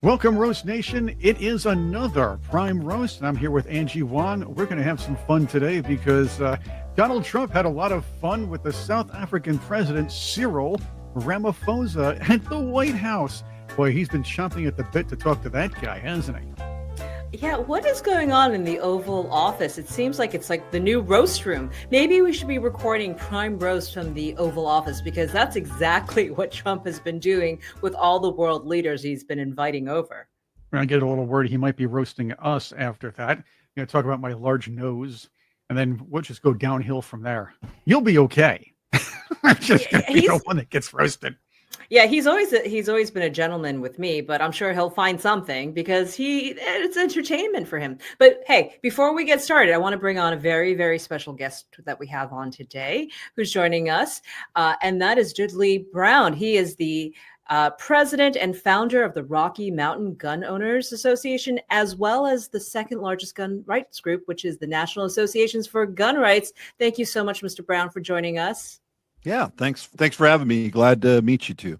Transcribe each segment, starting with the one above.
Welcome, Roast Nation. It is another Prime Roast, and I'm here with Angie, Wong. We're going to have some fun today because Donald Trump had a lot of fun with the South African president, Cyril Ramaphosa, at the White House. Boy, he's been chomping at the bit to talk to that guy, hasn't he? Yeah, what is going on in the Oval Office? It seems like it's like the new roast room. Maybe we should be recording Prime Roast from the Oval Office because that's exactly what Trump has been doing with all the world leaders he's been inviting over. We're going to get a little worried he might be roasting us after that. I'm going to talk about my large nose, and then we'll just go downhill from there. You'll be okay. I'm just going to be the one that gets roasted. Yeah, he's always been a gentleman with me, but I'm sure he'll find something because it's entertainment for him. But hey, before we get started, I want to bring on a very, very special guest that we have on today who's joining us, and that is Dudley Brown. He is the president and founder of the Rocky Mountain Gun Owners Association, as well as the second largest gun rights group, which is the National Associations for Gun Rights. Thank you so much, Mr. Brown, for joining us. Yeah, thanks for having me. Glad to meet you too.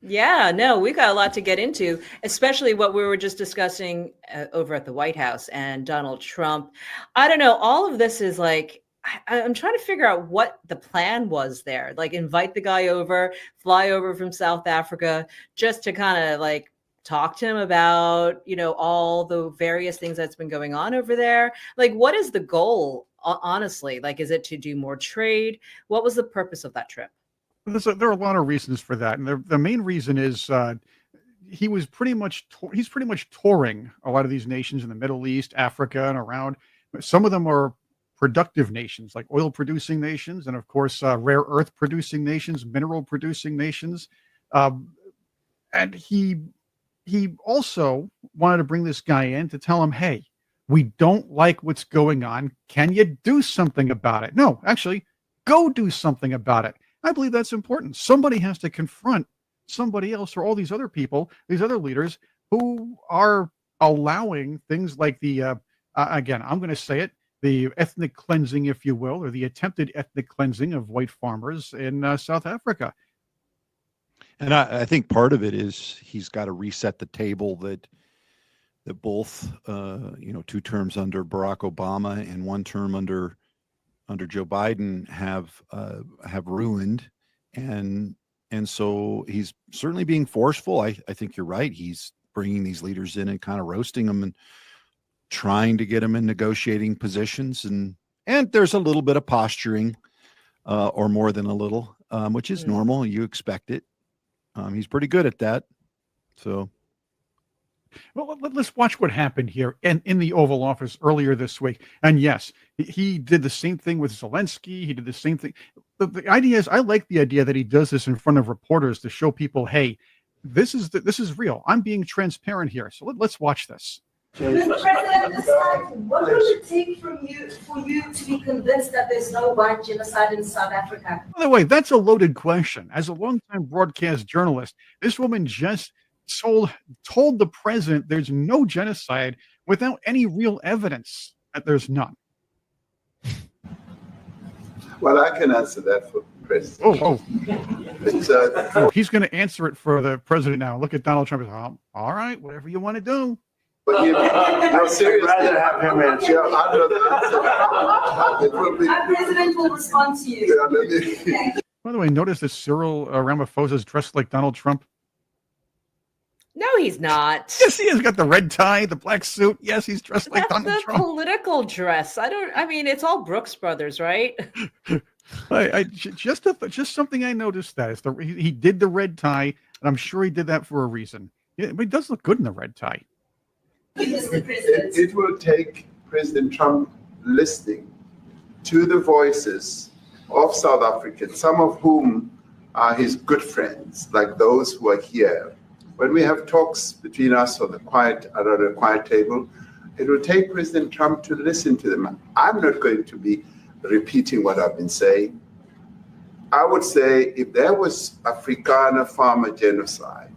Yeah, no, we got a lot to get into, especially what we were just discussing over at the White House and Donald Trump. I don't know. All of this is like, I'm trying to figure out what the plan was there. Like invite the guy over, fly over from South Africa just to kind of like talk to him about, all the various things that's been going on over there. Like, what is the goal? Honestly, like, is it to do more trade? What was the purpose of that trip? There are a lot of reasons for that, and the main reason is he's pretty much touring a lot of these nations in the Middle East, Africa, and around. Some of them are productive nations, like oil-producing nations, and of course, rare earth-producing nations, mineral-producing nations. And he also wanted to bring this guy in to tell him, hey, we don't like what's going on. Can you do something about it? No, actually, go do something about it. I believe that's important. Somebody has to confront somebody else or all these other people, these other leaders who are allowing things like the, again, I'm going to say it, the ethnic cleansing, if you will, or the attempted ethnic cleansing of white farmers in South Africa. And I think part of it is he's got to reset the table that both, 2 terms under Barack Obama and 1 term under Joe Biden have ruined, and so he's certainly being forceful. I think you're right. He's bringing these leaders in and kind of roasting them and trying to get them in negotiating positions, and there's a little bit of posturing, or more than a little, which is normal. You expect it. He's pretty good at that. So. Well, let's watch what happened here in the Oval Office earlier this week. And yes, he did the same thing with Zelensky. He did the same thing. The idea is, I like the idea that he does this in front of reporters to show people, hey, this is real. I'm being transparent here. So let's watch this. Mr. President, what will it take for you to be convinced that there's no white genocide in South Africa? By the way, that's a loaded question. As a longtime broadcast journalist, this woman just told the president there's no genocide without any real evidence that there's none. Well, I can answer that for the president. He's going to answer it for the president now. Look at Donald Trump. All right, whatever you want to do. But no, seriously, I'd rather answer. Our president will respond to you. By the way, notice that Cyril Ramaphosa is dressed like Donald Trump. No, he's not. Yes, he has got the red tie, the black suit. Yes, he's dressed like Donald That's Trump. Political dress. It's all Brooks Brothers, right? Just something I noticed that is he did the red tie, and I'm sure he did that for a reason. Yeah, but he does look good in the red tie. It will take President Trump listening to the voices of South Africans, some of whom are his good friends, like those who are here. When we have talks between us around a quiet table, it will take President Trump to listen to them. I'm not going to be repeating what I've been saying. I would say if there was Afrikaner farmer genocide,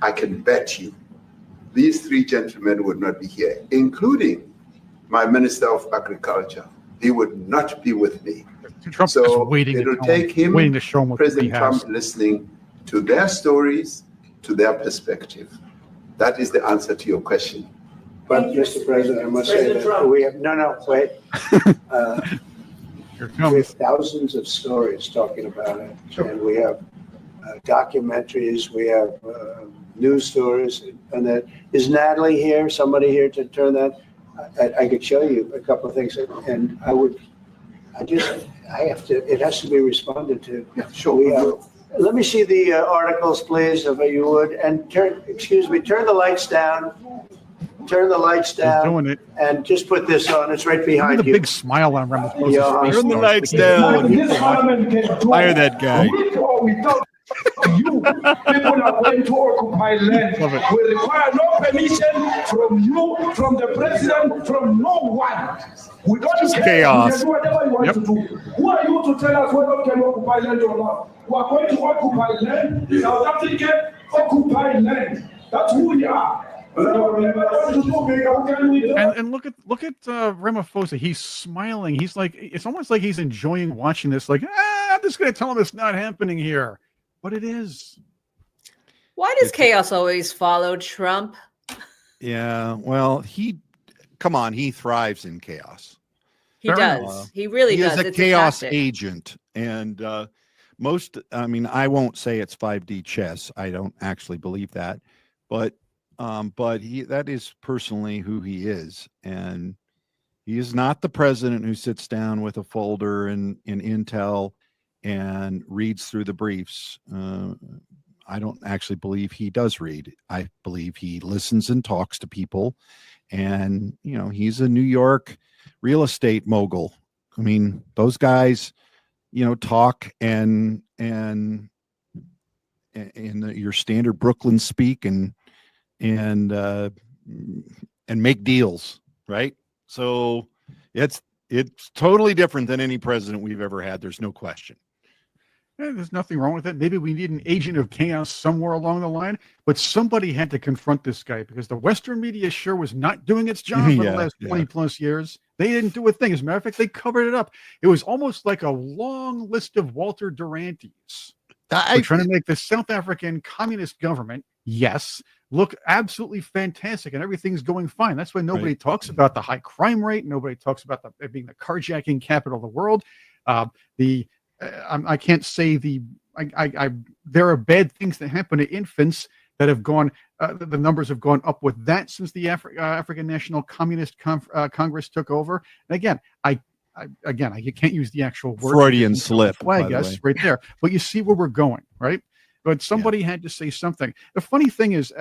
I can bet you these 3 gentlemen would not be here, including my Minister of Agriculture. He would not be with me. Trump so waiting it will take him, President Trump, listening to their stories, to their perspective. That is the answer to your question. But, Mr. President, I must say President that Trump. we have, wait. Here it We have comes. thousands of stories talking about it. And we have documentaries, we have news stories. And that, is Natalie here? Somebody here to turn that? I could show you a couple of things. And it has to be responded to. Yeah, sure. Let me see the articles, please, if you would. And turn the lights down. Turn the lights He's down doing it. and just put this on. It's right Look at behind the you. big smile on Ramaphosa's Yeah. face. Turn the though. lights Like, down. This parliament can do Fire that guy. with or without you. People are going to occupy land. Love it. We require no permission from you, from the president, from no one. We don't Just care. chaos. We can do whatever you want Yep. to do. Who are you to tell us whether we can occupy land or not? We are going to occupy land. South Africa occupy land. That's who we are. Whatever we want to do, what can we do? And look at Ramaphosa. He's smiling. He's like, it's almost like he's enjoying watching this. Like, I'm just going to tell him it's not happening here, but it is. Why does chaos always follow Trump? Yeah, well, he thrives in chaos. He Fair does. enough. He really He does. is a It's chaos tactic. agent, and I won't say it's 5D chess. I don't actually believe that, but that is personally who he is, and he is not the president who sits down with a folder and intel and reads through the briefs. I don't actually believe he does read. I believe he listens and talks to people, and he's a New York real estate mogul. I mean, those guys, talk and your standard Brooklyn speak and make deals, right? So it's totally different than any president we've ever had. There's no question. Yeah, there's nothing wrong with it. Maybe we need an agent of chaos somewhere along the line, but somebody had to confront this guy because the Western media sure was not doing its job for the last 20 plus years. They didn't do a thing. As a matter of fact, they covered it up. It was almost like a long list of Walter Durantes. We're trying to make the South African communist government, yes, look absolutely fantastic and everything's going fine. That's why nobody talks about the high crime rate. Nobody talks about it being the carjacking capital of the world. I can't say there are bad things that happen to infants that have gone, the numbers have gone up with that since the African National Communist Congress took over. And again, you can't use the actual word. Freudian slip, flag us right there. But you see where we're going, right? But somebody had to say something. The funny thing is,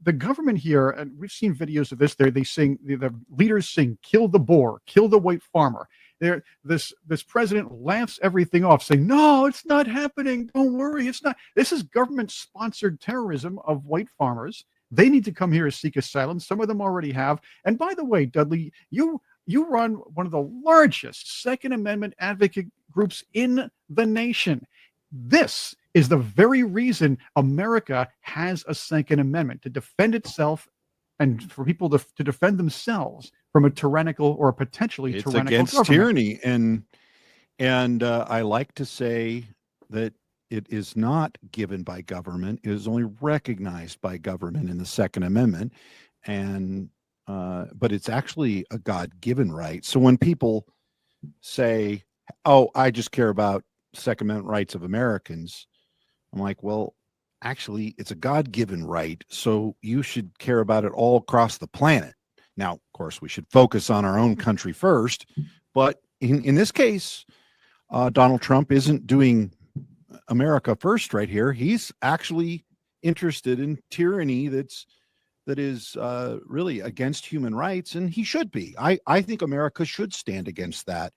the government here, and we've seen videos of this, they sing, the leaders sing, kill the Boer, kill the white farmer. This president laughs everything off, saying, no, it's not happening. Don't worry, it's not. This is government-sponsored terrorism of white farmers. They need to come here to seek asylum. Some of them already have. And by the way, Dudley, you run one of the largest Second Amendment advocate groups in the nation. This is the very reason America has a Second Amendment, to defend itself and for people to defend themselves from a tyrannical or a potentially tyrannical against government. tyranny. And I like to say that it is not given by government. It is only recognized by government in the Second Amendment. And but it's actually a God-given right. So when people say, oh, I just care about Second Amendment rights of Americans, I'm like, well, actually, it's a God-given right. So you should care about it all across the planet. Now, of course, we should focus on our own country first. But in this case, Donald Trump isn't doing America first right here. He's actually interested in tyranny that is really against human rights, and he should be. I think America should stand against that.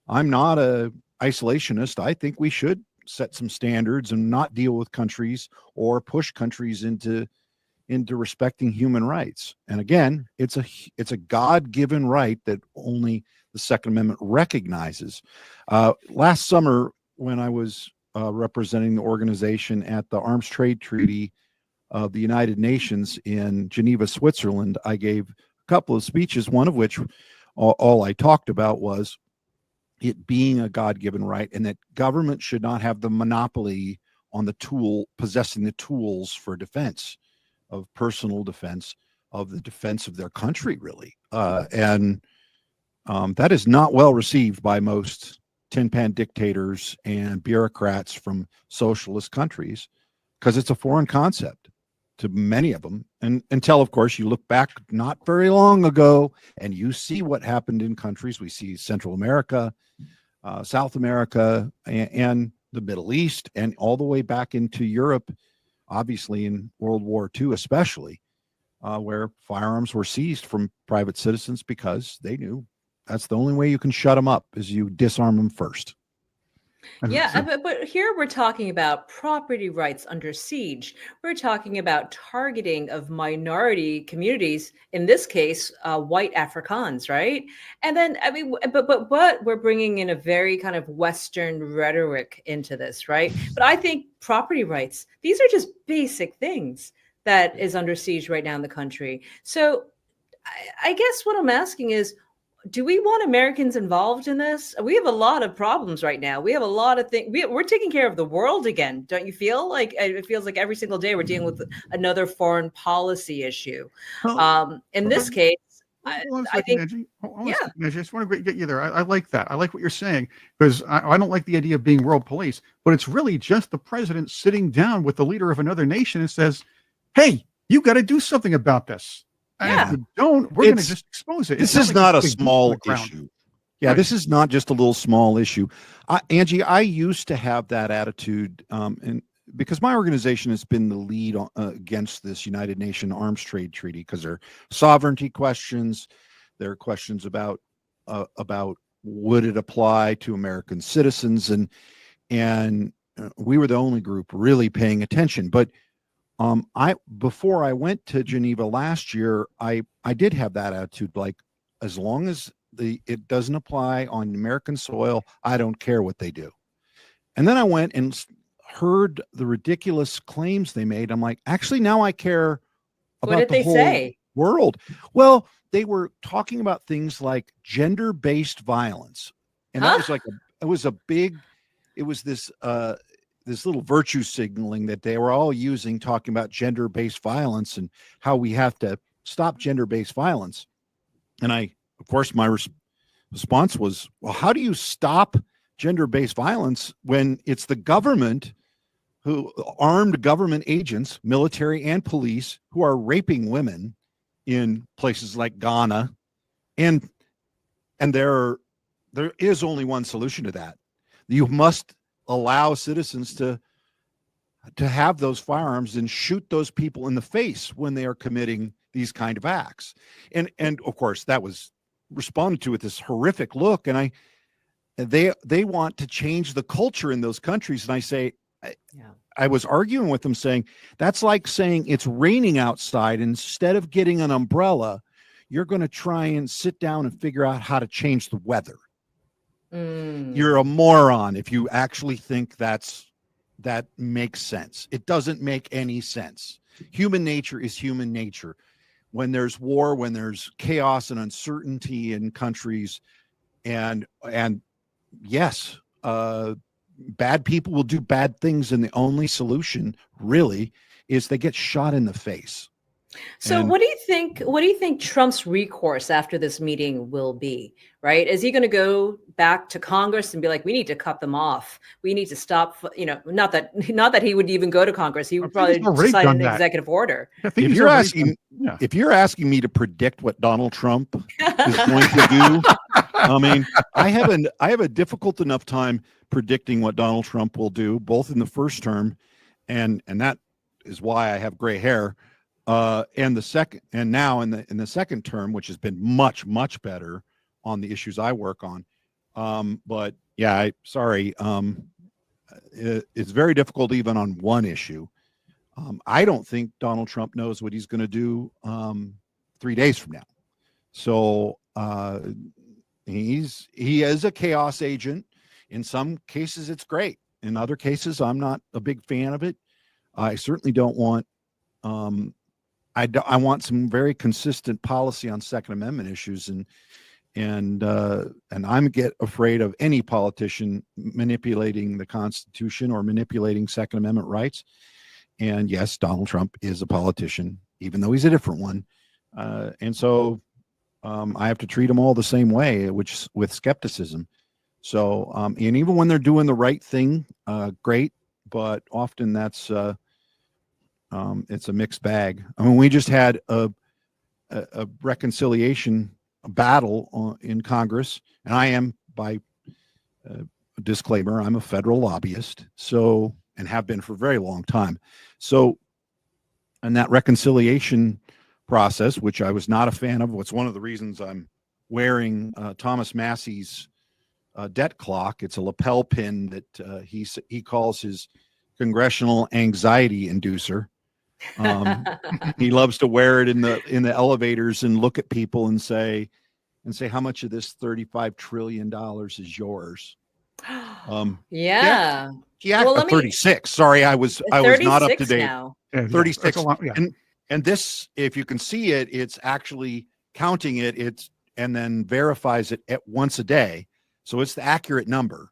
I'm not a isolationist. I think we should set some standards and not deal with countries or push countries into respecting human rights. And again, it's a God-given right that only the Second Amendment recognizes. Last summer, when I was representing the organization at the Arms Trade Treaty of the United Nations in Geneva, Switzerland, I gave a couple of speeches, one of which all I talked about was it being a God-given right, and that government should not have the monopoly on possessing the tools for defense of personal defense, of the defense of their country, really. And that is not well received by most tin pan dictators and bureaucrats from socialist countries, because it's a foreign concept to many of them. And until, of course, you look back not very long ago and you see what happened in countries. We see Central America, South America, and the Middle East, and all the way back into Europe, obviously in World War II, especially, where firearms were seized from private citizens because they knew that's the only way you can shut them up is you disarm them first. Yeah, but here we're talking about property rights under siege. We're talking about targeting of minority communities, in this case, white Afrikaans, right? And then, I mean, but we're bringing in a very kind of Western rhetoric into this, right? But I think property rights, these are just basic things that is under siege right now in the country. So I guess what I'm asking is, do we want Americans involved in this? We have a lot of problems right now. We have a lot of things. We're taking care of the world again. Don't you feel like it feels like every single day we're dealing with another foreign policy issue? In this case, I think, Angie. Angie, I just want to get you there. I like that. I like what you're saying, because I don't like the idea of being world police, but it's really just the president sitting down with the leader of another nation and says, hey, you got to do something about this. And if you don't, we're going to just expose it. This is not a small issue. Yeah, right. This is not just a little small issue. Angie, I used to have that attitude, and because my organization has been the lead against this United Nations Arms Trade Treaty, because there are sovereignty questions, there are questions about would it apply to American citizens, and we were the only group really paying attention. But before I went to Geneva last year, I did have that attitude, like, as long as it doesn't apply on American soil, I don't care what they do. And then I went and heard the ridiculous claims they made. I'm like, actually, now I care about what did they say? World. Well, they were talking about things like gender-based violence, and that was like it was this little virtue signaling that they were all using, talking about gender-based violence and how we have to stop gender-based violence. And of course, my response was, well, how do you stop gender-based violence when it's the government, armed government agents, military and police, who are raping women in places like Ghana? And there is only one solution to that. You must allow citizens to have those firearms and shoot those people in the face when they are committing these kind of acts. And of course, that was responded to with this horrific look. And they want to change the culture in those countries. And I say, I was arguing with them, saying, that's like saying it's raining outside. Instead of getting an umbrella, you're going to try and sit down and figure out how to change the weather. You're a moron if you actually think that makes sense. It doesn't make any sense. Human nature is human nature. When there's war, when there's chaos and uncertainty in countries, and yes, bad people will do bad things, and the only solution really is they get shot in the face. So what do you think Trump's recourse after this meeting will be, right? Is he going to go back to Congress and be like, we need to cut them off. We need to stop, not that he would even go to Congress. He would probably sign an executive order. If you're asking me to predict what Donald Trump is going to do, I mean, I have a difficult enough time predicting what Donald Trump will do, both in the first term, and that is why I have gray hair. And the second, and now in the second term, which has been much, much better on the issues I work on. But yeah, it's very difficult even on one issue. I don't think Donald Trump knows what he's going to do 3 days from now. So he is a chaos agent. In some cases, it's great. In other cases, I'm not a big fan of it. I certainly don't want. I want some very consistent policy on Second Amendment issues, and I'm get afraid of any politician manipulating the Constitution or manipulating Second Amendment rights. And yes, Donald Trump is a politician, even though he's a different one. And so I have to treat them all the same way, which with skepticism. So, and even when they're doing the right thing, great, but often that's it's a mixed bag. I mean, we just had a reconciliation battle in Congress, and I am, by disclaimer, I'm a federal lobbyist, so, and have been for a very long time. So, and that reconciliation process, which I was not a fan of, what's one of the reasons I'm wearing Thomas Massey's debt clock. It's a lapel pin that he calls his congressional anxiety inducer. He loves to wear it in the elevators and look at people and say how much of this $35 trillion is yours. Yeah. He actually 36. Sorry, I was not up to date. Now. Yeah, 36. Yeah. And this, if you can see it, it's actually counting it. And then verifies it at once a day. So it's the accurate number.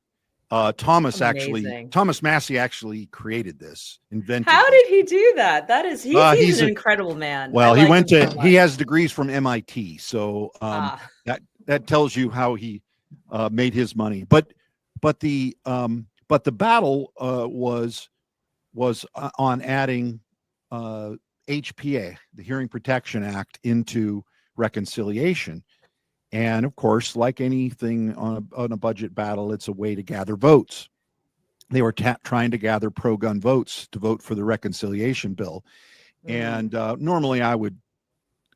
Thomas Massey actually created this, invented. How did he do that? He's an incredible man. Well, he has degrees from MIT. So that tells you how he made his money. But the battle was on adding HPA, the Hearing Protection Act, into reconciliation. And of course, like anything on a budget battle, it's a way to gather votes. They were trying to gather pro-gun votes to vote for the reconciliation bill. And normally I would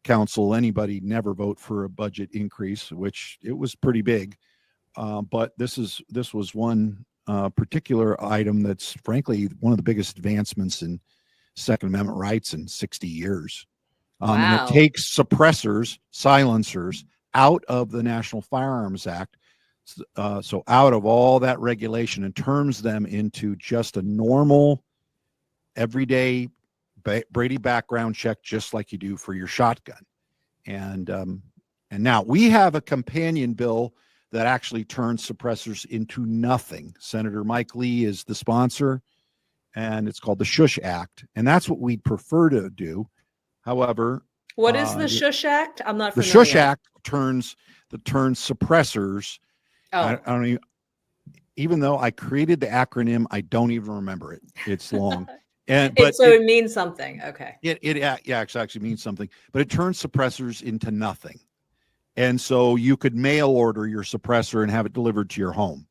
counsel anybody never vote for a budget increase, which it was pretty big. But this was one particular item that's frankly one of the biggest advancements in Second Amendment rights in 60 years. And it takes suppressors, silencers, out of the National Firearms Act, so out of all that regulation, and turns them into just a normal, everyday Brady background check, just like you do for your shotgun. And now we have a companion bill that actually turns suppressors into nothing. Senator Mike Lee is the sponsor, and it's called the Shush Act, and that's what we'd prefer to do. However, what is the Shush Act? I'm not familiar. The Shush Act turns suppressors. I don't even though I created the acronym, I don't even remember it. It's long. It means something. Okay. It actually means something, but it turns suppressors into nothing. And so you could mail order your suppressor and have it delivered to your home.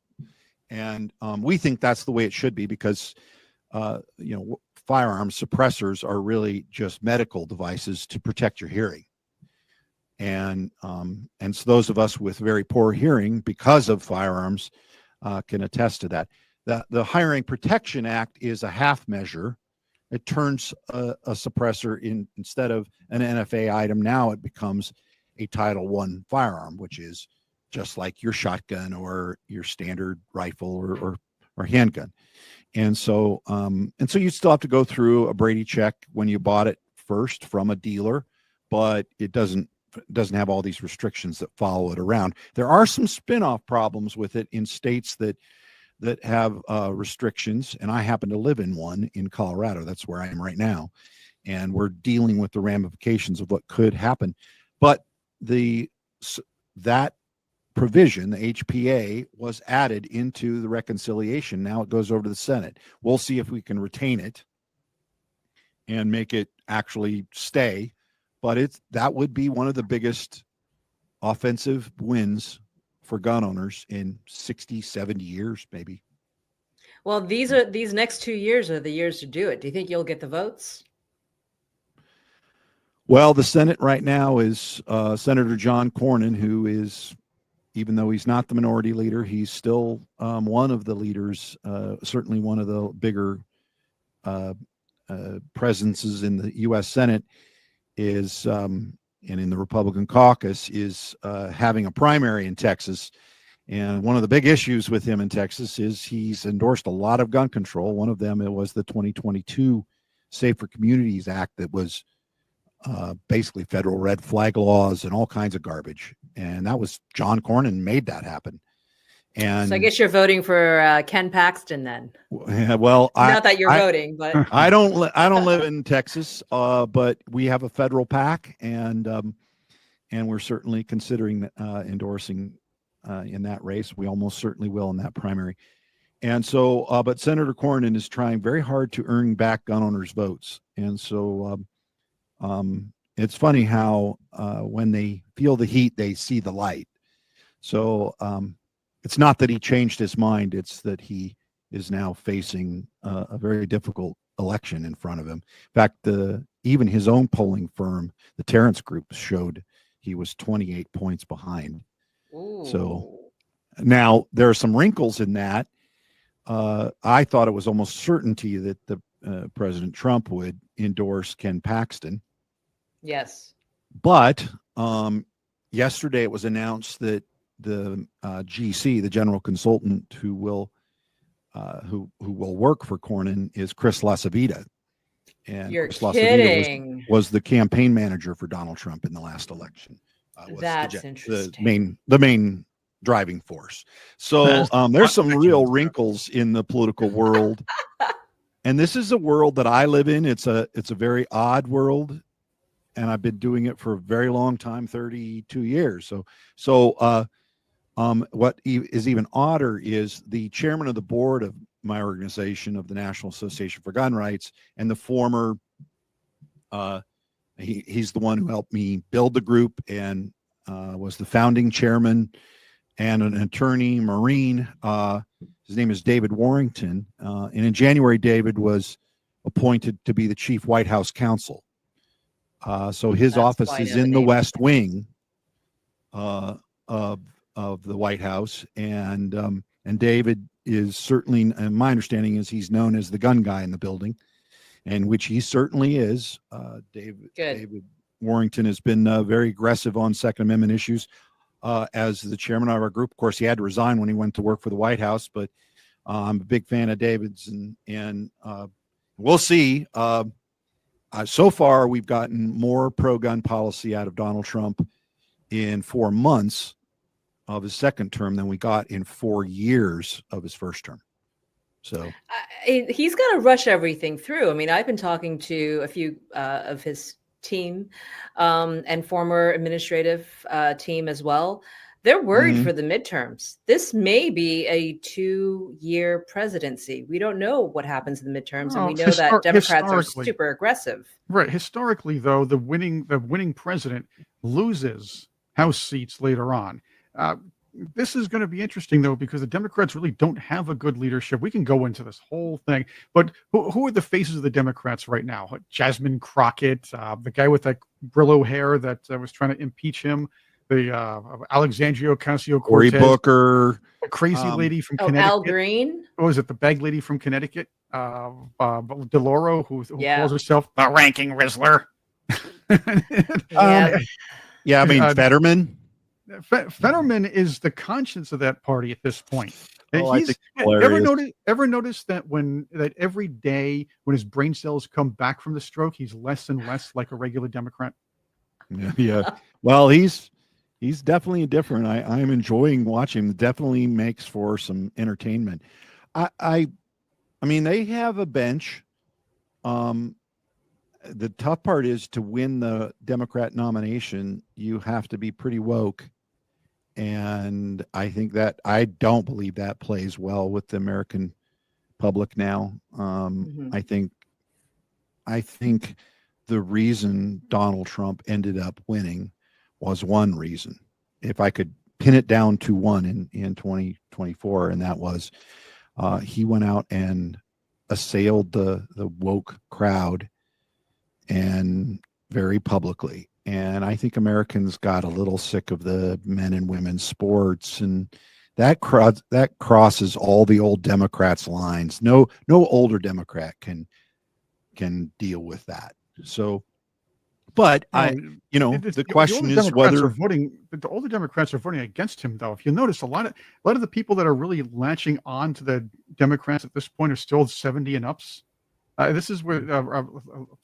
And we think that's the way it should be, because firearms suppressors are really just medical devices to protect your hearing. And so those of us with very poor hearing because of firearms can attest to that. The Hearing Protection Act is a half measure. It turns a suppressor instead of an NFA item. Now it becomes a Title I firearm, which is just like your shotgun or your standard rifle or handgun. And so you still have to go through a Brady check when you bought it first from a dealer, but it doesn't have all these restrictions that follow it around. There are some spin-off problems with it in states that have restrictions, and I happen to live in one in Colorado. That's where I am right now, and we're dealing with the ramifications of what could happen. But that provision, the HPA, was added into the reconciliation. Now it goes over to the Senate. We'll see if we can retain it and make it actually stay. But that would be one of the biggest offensive wins for gun owners in 60, 70 years, maybe. Well, these next 2 years are the years to do it. Do you think you'll get the votes? Well, the Senate right now is Senator John Cornyn, who is, even though he's not the minority leader, he's still one of the leaders, certainly one of the bigger presences in the U.S. Senate, is and in the Republican caucus is having a primary in Texas. And one of the big issues with him in Texas is he's endorsed a lot of gun control. One of them, it was the 2022 Safer Communities Act that was basically federal red flag laws and all kinds of garbage. And that was John Cornyn made that happen. And So I guess you're voting for Ken Paxton then. well, Not that you're I, voting, but I don't live in Texas, but we have a federal PAC, and we're certainly considering endorsing in that race. We almost certainly will in that primary. And so, but Senator Cornyn is trying very hard to earn back gun owners' votes. And so, it's funny how when they feel the heat, they see the light. So it's not that he changed his mind; it's that he is now facing a very difficult election in front of him. In fact, even his own polling firm, the Terrence Group, showed he was 28 points behind. ooh. So now there are some wrinkles in that. I thought it was almost certainty that the President Trump would endorse Ken Paxton. Yes. But yesterday it was announced that the GC, the general consultant who will work for Cornyn, is Chris LaCivita. And You're Chris LaCivita kidding. was the campaign manager for Donald Trump in the last election. Was That's the interesting. main driving force. So there's some real wrinkles in the political world. And this is a world that I live in. It's a very odd world. And I've been doing it for a very long time, 32 years. So what is even odder is the chairman of the board of my organization, of the National Association for Gun Rights, and the former, he's the one who helped me build the group and was the founding chairman and an attorney, Marine. His name is David Warrington. And in January, David was appointed to be the chief White House counsel. So his That's office quite is in the elevated. West Wing of the White House, and David is certainly, and my understanding is, he's known as the gun guy in the building, and which he certainly is. David Warrington has been very aggressive on Second Amendment issues as the chairman of our group. Of course, he had to resign when he went to work for the White House, but I'm a big fan of David's, and we'll see. So far, we've gotten more pro-gun policy out of Donald Trump in 4 months of his second term than we got in 4 years of his first term. So He's got to rush everything through. I mean, I've been talking to a few of his team and former administrative team as well. They're worried for the midterms. This may be a 2-year presidency. We don't know what happens in the midterms, and we know that Democrats are super aggressive. Right. Historically, though, the winning president loses House seats later on. This is going to be interesting, though, because the Democrats really don't have a good leadership. We can go into this whole thing, but who are the faces of the Democrats right now? Jasmine Crockett, the guy with that Brillo hair that was trying to impeach him, the Alexandria Ocasio-Cortez, Cory Booker, the crazy lady from Connecticut. Al Green. What was it? The bag lady from Connecticut, DeLauro, who Yeah. calls herself the ranking Rizzler. Yeah. I mean, Fetterman. Fetterman is the conscience of that party at this point. I think Ever notice that every day when his brain cells come back from the stroke, he's less and less like a regular Democrat? Yeah. Well, he's definitely different. I am enjoying watching him. Definitely makes for some entertainment. I mean, they have a bench. The tough part is to win the Democrat nomination, you have to be pretty woke. And I don't believe that plays well with the American public now. I think the reason Donald Trump ended up winning was one reason. If I could pin it down to one in 2024, and that was he went out and assailed the woke crowd, and very publicly. And I think Americans got a little sick of the men and women's sports, and that crosses all the old Democrats' lines. No older Democrat can deal with that. So, but the question is whether the older Democrats are voting against him, though. If you notice, a lot of the people that are really latching on to the Democrats at this point are still 70 and ups. This is where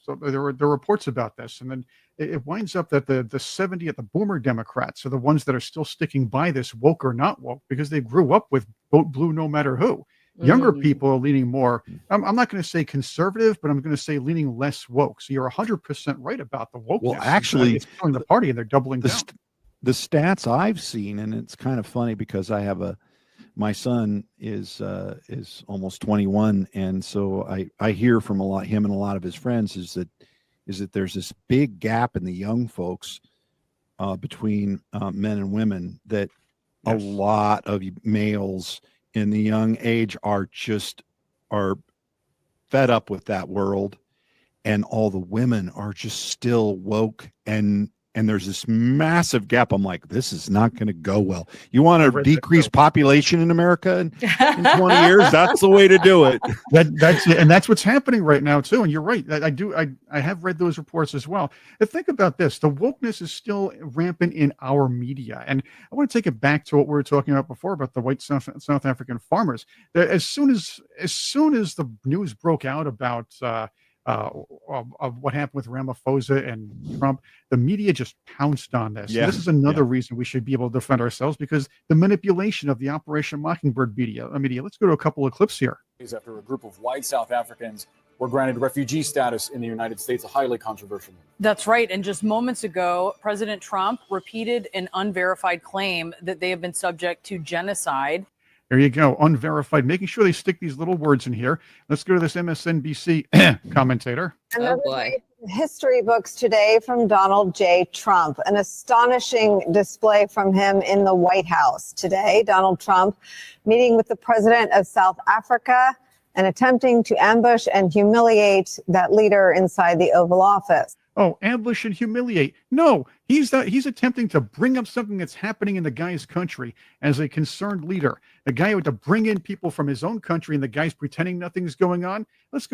so there were reports about this, and then it winds up that the 70 at the boomer Democrats are the ones that are still sticking by this woke or not woke because they grew up with vote blue no matter who. Younger people are leaning more, I'm not going to say conservative, but I'm going to say leaning less woke. So you're 100% right about the wokeness. Well, actually, it's killing the party and they're doubling down. The stats I've seen, and it's kind of funny because I have my son is almost 21, and so I hear from him and a lot of his friends is that there's this big gap in the young folks between men and women, that a lot of males in the young age are fed up with that world, and all the women are just still woke, and there's this massive gap. I'm like, this is not going to go well. You want to decrease population in America in 20 years? That's the way to do it. That's it. And that's what's happening right now too. And you're right. I have read those reports as well. And think about this. The wokeness is still rampant in our media. And I want to take it back to what we were talking about before about the white South African farmers. As soon as the news broke out about of what happened with Ramaphosa and Trump, the media just pounced on this. Yeah. This is another reason we should be able to defend ourselves, because the manipulation of the Operation Mockingbird media. Let's go to a couple of clips here. After a group of white South Africans were granted refugee status in the United States, a highly controversial move. That's right. And just moments ago, President Trump repeated an unverified claim that they have been subject to genocide. There you go. Unverified, making sure they stick these little words in here. Let's go to this MSNBC commentator. Oh boy. History books today from Donald J. Trump. An astonishing display from him in the White House today. Donald Trump meeting with the president of South Africa and attempting to ambush and humiliate that leader inside the Oval Office. Oh, ambush and humiliate. No, he's attempting to bring up something that's happening in the guy's country as a concerned leader. The guy had to bring in people from his own country, and the guy's pretending nothing's going on. Let's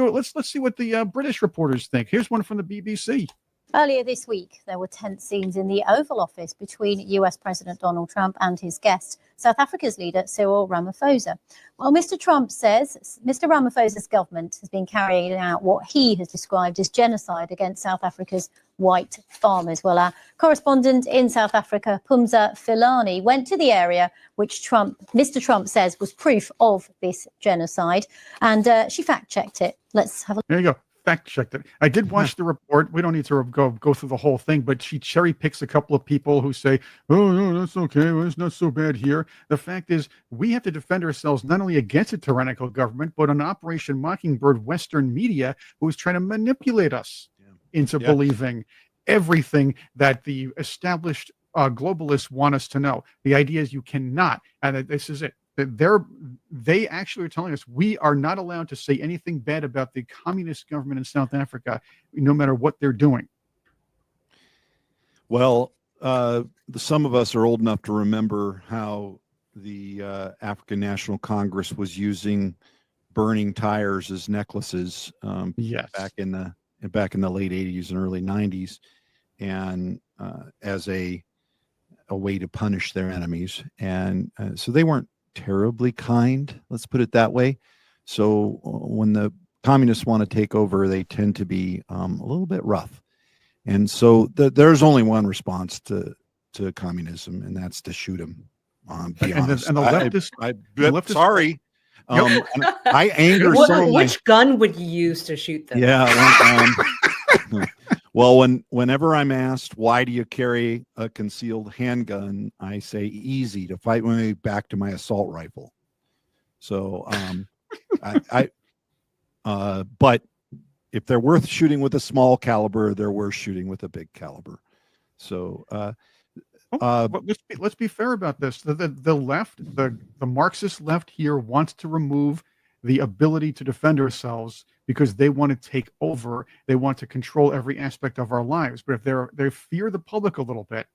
see what the British reporters think. Here's one from the BBC. Earlier this week, there were tense scenes in the Oval Office between US President Donald Trump and his guest, South Africa's leader, Cyril Ramaphosa. Well, Mr. Trump says Mr. Ramaphosa's government has been carrying out what he has described as genocide against South Africa's white farmers. Well, our correspondent in South Africa, Pumza Filani, went to the area which Mr. Trump says was proof of this genocide, and she fact-checked it. Let's have a look. There you go. Fact-checked it. I did watch the report. We don't need to go through the whole thing, but she cherry picks a couple of people who say, oh, no, that's okay. Well, it's not so bad here. The fact is, we have to defend ourselves not only against a tyrannical government, but an Operation Mockingbird Western media who is trying to manipulate us into believing everything that the established globalists want us to know. The idea is you cannot, and this is it. They actually are telling us we are not allowed to say anything bad about the communist government in South Africa, no matter what they're doing. Well, some of us are old enough to remember how the African National Congress was using burning tires as necklaces back in the late 80s and early 90s, and as a way to punish their enemies. And so they weren't terribly kind, let's put it that way. So when the communists want to take over, they tend to be a little bit rough. And so there's only one response to communism, and that's to shoot them. Be honest. And the leftists, sorry. I anger so Which gun would you use to shoot them? Yeah. Well, whenever I'm asked, why do you carry a concealed handgun, I say easy, to fight my way back to my assault rifle. So, but if they're worth shooting with a small caliber, they're worth shooting with a big caliber. So, but let's be fair about this. The left, the Marxist left here wants to remove the ability to defend ourselves because they want to take over. They want to control every aspect of our lives. But if they fear the public a little bit,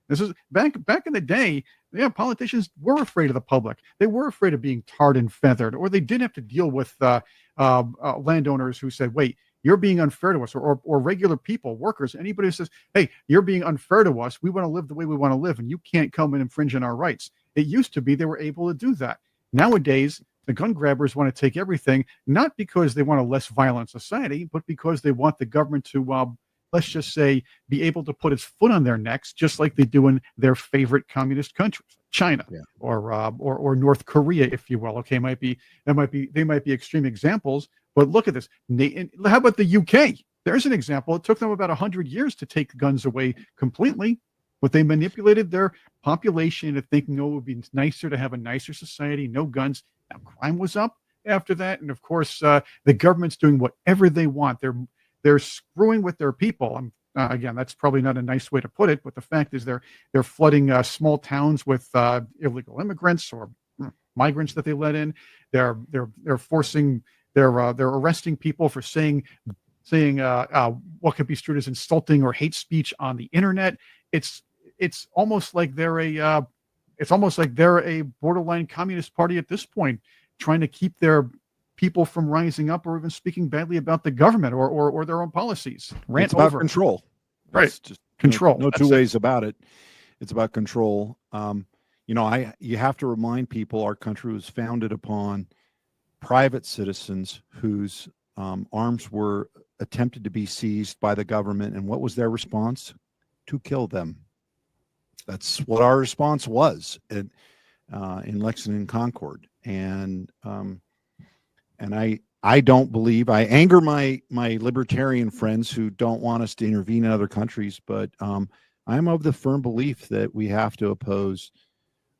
this is back in the day. Yeah, politicians were afraid of the public. They were afraid of being tarred and feathered, or they didn't have to deal with landowners who said, "Wait, you're being unfair to us," or regular people, workers, anybody who says, "Hey, you're being unfair to us. We want to live the way we want to live, and you can't come and infringe on our rights." It used to be they were able to do that. Nowadays, the gun grabbers want to take everything, not because they want a less violent society, but because they want the government to let's just say, be able to put its foot on their necks, just like they do in their favorite communist countries, China or North Korea, if you will. Okay, they might be extreme examples, but look at this. How about the UK? There's an example. It took them about 100 years to take guns away completely, but they manipulated their population into thinking, oh, it would be nicer to have a nicer society, no guns. Now, crime was up after that, and of course, the government's doing whatever they want. They're screwing with their people. Again, that's probably not a nice way to put it, but the fact is they're flooding small towns with illegal immigrants or migrants that they let in. They're arresting people for saying what could be construed as insulting or hate speech on the internet. It's almost like they're a borderline communist party at this point, trying to keep their people from rising up or even speaking badly about the government or their own policies. It's about control. Right. It's just control. No two ways about it. It's about control. You have to remind people our country was founded upon private citizens whose arms were attempted to be seized by the government. And what was their response? To kill them. That's what our response was in Lexington, Concord. And I don't believe, I anger my libertarian friends who don't want us to intervene in other countries, but I'm of the firm belief that we have to oppose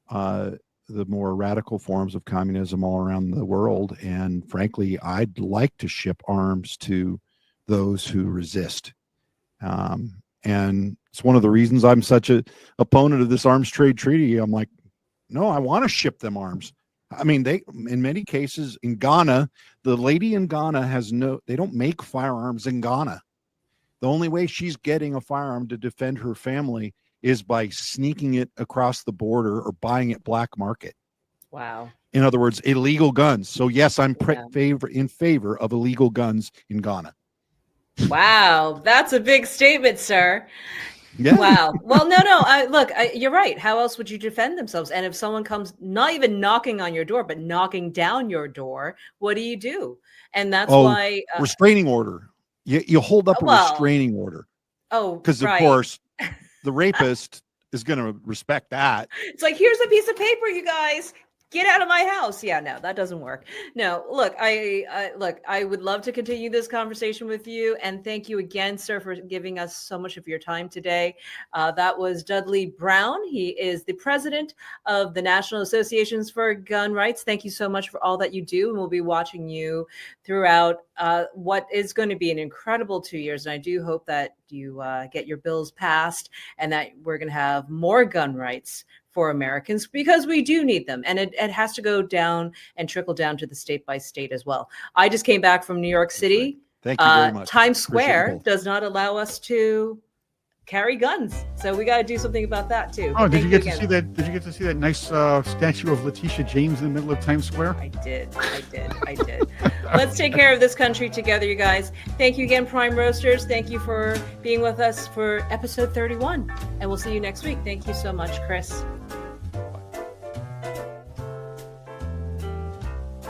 the more radical forms of communism all around the world. And frankly, I'd like to ship arms to those who resist. And it's one of the reasons I'm such an opponent of this arms trade treaty. I'm like, no, I want to ship them arms. I mean, in many cases in Ghana, the lady in Ghana they don't make firearms in Ghana. The only way she's getting a firearm to defend her family is by sneaking it across the border or buying it black market. Wow. In other words, illegal guns. So yes, I'm in favor of illegal guns in Ghana. Wow, that's a big statement, sir. Yeah. Wow. Well, no. You're right. How else would you defend themselves? And if someone comes, not even knocking on your door, but knocking down your door, what do? And that's why restraining order. You hold up a restraining order. Oh, because of course the rapist is going to respect that. It's like, here's a piece of paper, you guys. Get out of my house. Yeah, no, that doesn't work. No, look, I would love to continue this conversation with you. And thank you again, sir, for giving us so much of your time today. That was Dudley Brown. He is the president of the National Associations for Gun Rights. Thank you so much for all that you do. And we'll be watching you throughout what is going to be an incredible 2 years. And I do hope that you get your bills passed and that we're going to have more gun rights for Americans, because we do need them. And it has to go down and trickle down to the state by state as well. I just came back from New York City. Thank you very much. Times Square does not allow us to carry guns. So we got to do something about that too. Oh, did you get to see that? Did you get to see that nice statue of Letitia James in the middle of Times Square? I did. Let's take care of this country together, you guys. Thank you again, Prime Roasters. Thank you for being with us for episode 31. And we'll see you next week. Thank you so much, Chris.